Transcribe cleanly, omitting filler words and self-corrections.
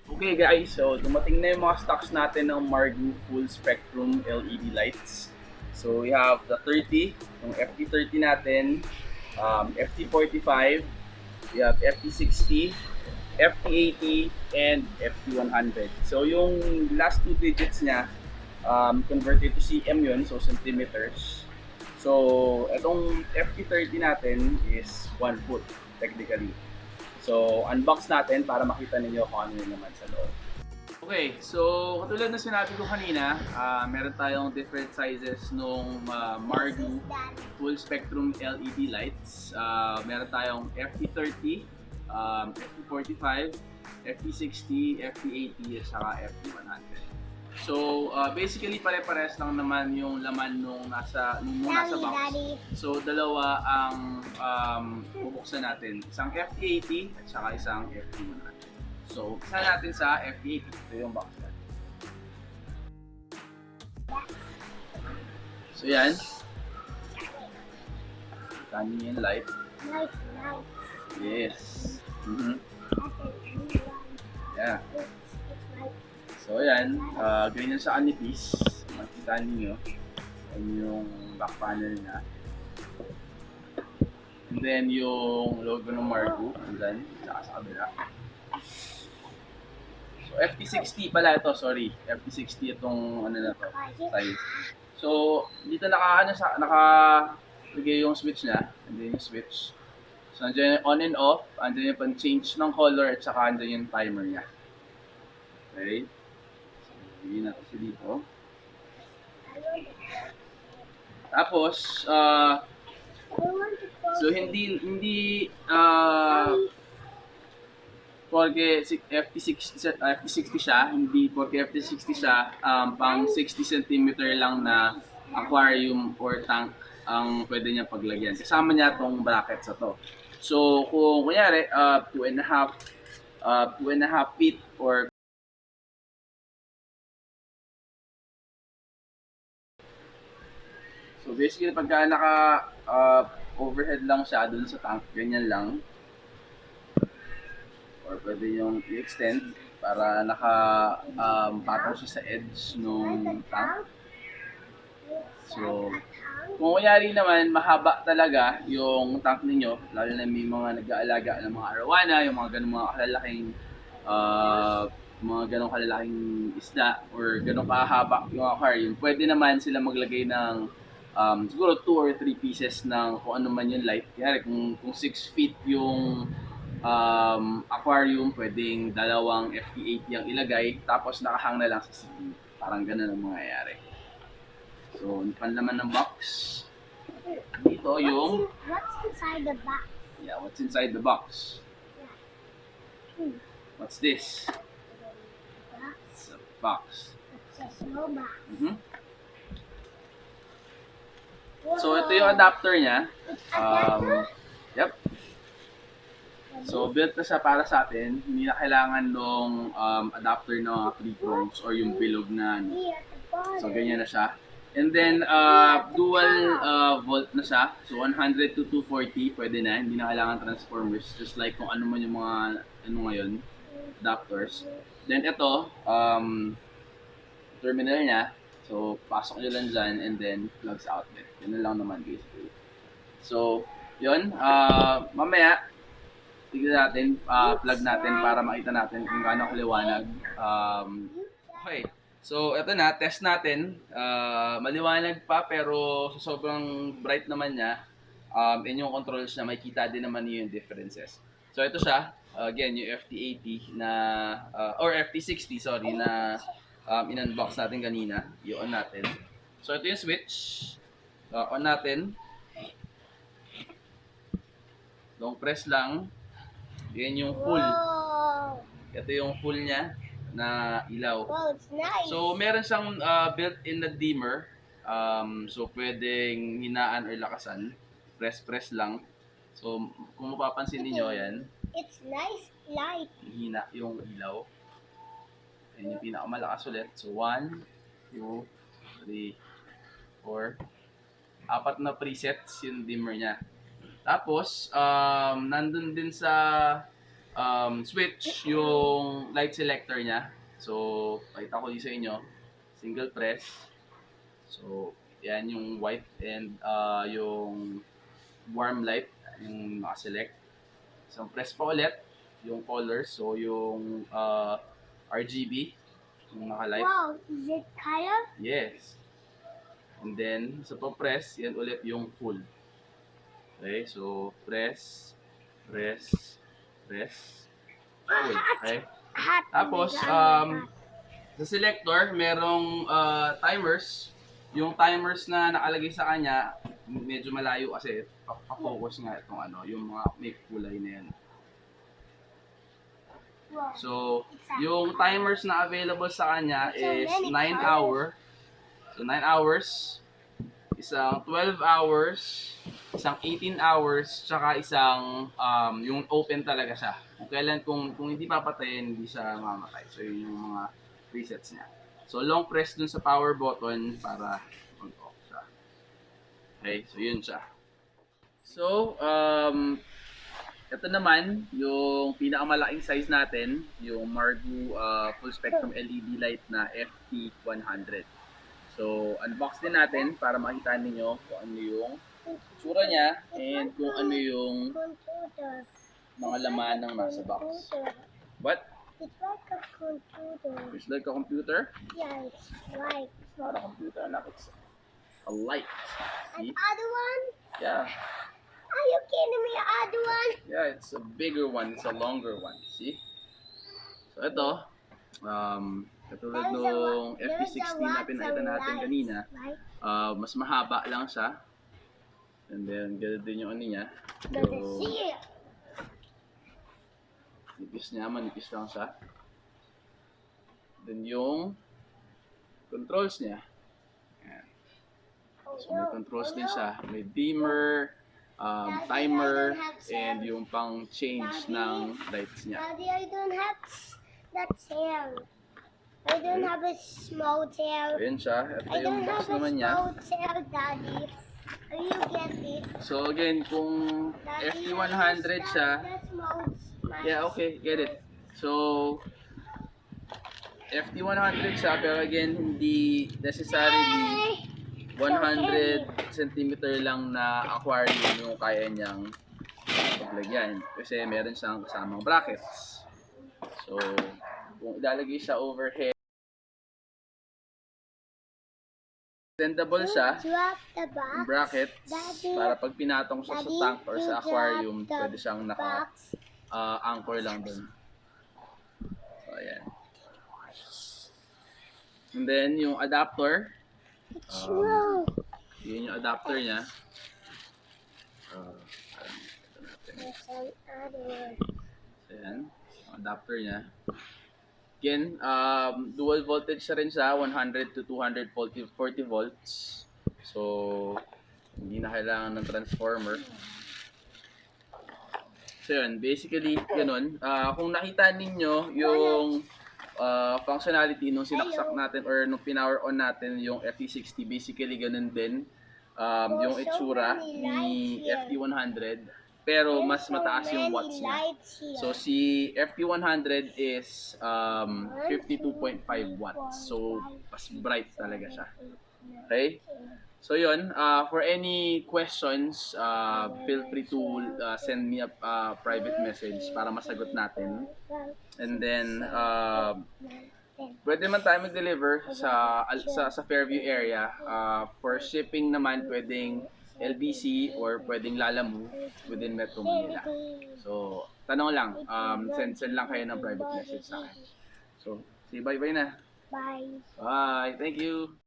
Okay guys, so dumating na yung mga stocks natin ng Marggoo Full Spectrum LED lights. So we have the 30, yung FT30 natin, FT45, we have FT60, FT80, and FT100. So yung last two digits niya, converted to cm yun, so centimeters. So itong FT30 natin is 1 foot technically. So, unbox natin para makita ninyo kung ano yung naman sa loob. Okay, so katulad na sinabi ko kanina, meron tayong different sizes nung Marggoo full spectrum LED lights. Meron tayong FT30, FT45, FT60, FT80 at saka FT100. So, basically pare-pares lang naman yung laman nung nasa box. So, dalawa ang bubuksan natin. Isang FT80 at saka isang FT100. So, isa natin sa FT80. Ito yung box natin. So, yan. Kanin yung light. Yes. Yeah. So, yan. Ganyan sa kanipis. Makikita ninyo. Yan yung back panel niya. And then, yung logo ng Marggoo. Andyan. Saka sa kabila. So, FT60 pala ito. Sorry. FT60 itong ano na to. Size. So, dito nakalagay yung switch niya. Andyan yung switch. So, andyan yung on and off. Andyan yung pan-change ng color at saka andyan yung timer niya. Okay. Hindi na kasi dito. Tapos, so hindi porque FT60 siya, hindi porque FT60 siya, pang 60 cm lang na aquarium or tank ang pwede niya paglagyan. Kasama niya tong bracket sa to. So, kung kunyari, 2.5 feet or so basically pagka overhead lang siya dun sa tank, ganyan lang. Or pwede yung i-extend para patong siya sa edge nung tank. So, kung kunyari naman mahaba talaga yung tank ninyo, lalo na may mga nag-aalaga ng mga arowana, yung mga ganung mga ganong kalalaking isda or ganong kahaba yung aquarium, pwede naman sila maglagay ng siguro 2 or 3 pieces ng kung ano man yung light. Kaya kung 6 feet yung aquarium, pwedeng dalawang FT80 ang ilagay, tapos nakahang na lang sa ceiling. Parang ganun ang mangyayari. So, panlaman ng box. Dito yung... What's inside the box? Yeah, what's inside the box? What's this? It's a box. It's a small box. So, ito yung adapter niya. Yep. So, built na siya para sa atin. Hindi na kailangan nung adapter na 3 prongs or yung bilog na ano. So, ganyan na siya. And then, dual volt na siya. So, 100 to 240, pwede na. Hindi na kailangan transformers. Just like kung ano man yung mga, ano ngayon, adapters. Then, ito, terminal niya. So, pasok nyo lang dyan and then plugs outlet. Yun lang naman basically. So, yun. Mamaya, tignan natin, plug natin para makita natin kung gaano kaliwanag. Okay. So, ito na, test natin. Maliwanag pa pero sa sobrang bright naman niya, and yung controls na makikita din naman yung differences. So, ito siya. Again, yung FT80 na, or FT60, sorry, na in-unbox natin kanina. I-on natin. So, ito yung switch. On natin. Long press lang. Yan yung full. Wow. Ito yung full niya na ilaw. Wow, it's nice. So, meron siyang built-in na dimmer. So, pwedeng hinaan or lakasan. Press lang. So, kung mapapansin niyo yan, It's nice light. hina yung ilaw. Yan yung pinakamalakas ulit. So, 1, 2, 3, 4. 4 na presets yung dimmer niya. Tapos, nandun din sa switch yung light selector niya. So, pakita ko din sa inyo. Single press. So, yan yung white and yung warm light yung nakaselect. So, press pa ulit yung colors. So, yung RGB, yung naka-light. Wow, is it color? Yes. And then, sa pa-press, yan ulit yung full. Okay, so press, press, press, full. Hot. Okay? Hot. Tapos, Oh my God, my God. sa selector, merong timers. Yung timers na nakalagay sa kanya, medyo malayo kasi pa-focus nga itong ano, yung mga may kulay na yan. Wow. So, yung timers na available sa kanya So is many 9 colors. hour. So, 9 hours, isang 12 hours, isang 18 hours, tsaka isang yung open talaga siya. Kung kailan, kung hindi papatayin, hindi siya mamatay. So, yun yung mga presets niya. So, long press dun sa power button para mag-off siya. Okay, so yun siya. So, ito naman, yung pinakamalaking size natin, yung Marggoo full spectrum LED light na FT100. So, unbox din natin para makita ninyo kung ano yung tsura niya and kung ano yung Computer. mga laman ng nasa box. Computer. But, It's like a computer. it's like a computer. Yeah, it's like. It's not a computer, anak. It's a light. And See? other one? Yeah. Are you kidding me? Other one? Yeah, it's a bigger one. It's a longer one. See? So, ito. Katulad nung FP60 na pinakita natin kanina, mas mahaba lang siya. And then, ganun din yung ano niya. There's a So, seal. nipis niya, manipis lang siya. Then yung controls niya. Ayan. So may controls din siya. May dimmer, timer, and yung pang change ng lights niya. Daddy, I don't have that tail. I don't have a small tail. So yun siya. Ito I yung don't box have a naman niya. small tail, Daddy. Are you get it? So again, kung Daddy, FT100 siya, that's small. yeah, okay, get it. So, FT100 siya, pero again, hindi necessarily 100 cm lang na aquarium yung kaya niyang paglagyan. Kasi meron siyang kasamang brackets. So, kung ilalagay siya overhead, extendable siya, Drop the box. yung brackets, Daddy, para pag pinatong siya sa tank or sa aquarium, drop the pwede siyang naka-anchor lang dun. So, ayan. And then, yung adapter, Whoa. yun yung adapter niya. There's some other. So, ayan, yung adapter niya. Again, dual voltage siya rin siya, 100 to 240 volts. So, hindi na kailangan ng transformer. So, yun, basically, ganun. Kung nakita ninyo yung functionality nung sinaksak natin or nung pinower on natin yung FT60, basically ganun din yung itsura ni FT100, pero mas mataas yung watts niya. So si FT100 is 52.5 watts. So mas bright talaga siya. Okay? So yun, for any questions, feel free to send me a private message para masagot natin. And then, pwede man tayo mag-deliver sa Fairview area. For shipping naman, pwedeng LBC or pwedeng Lalamove within Metro Manila. So, tanong lang, send lang kayo ng private message sa akin. So, say bye-bye na. Bye. Bye! Thank you!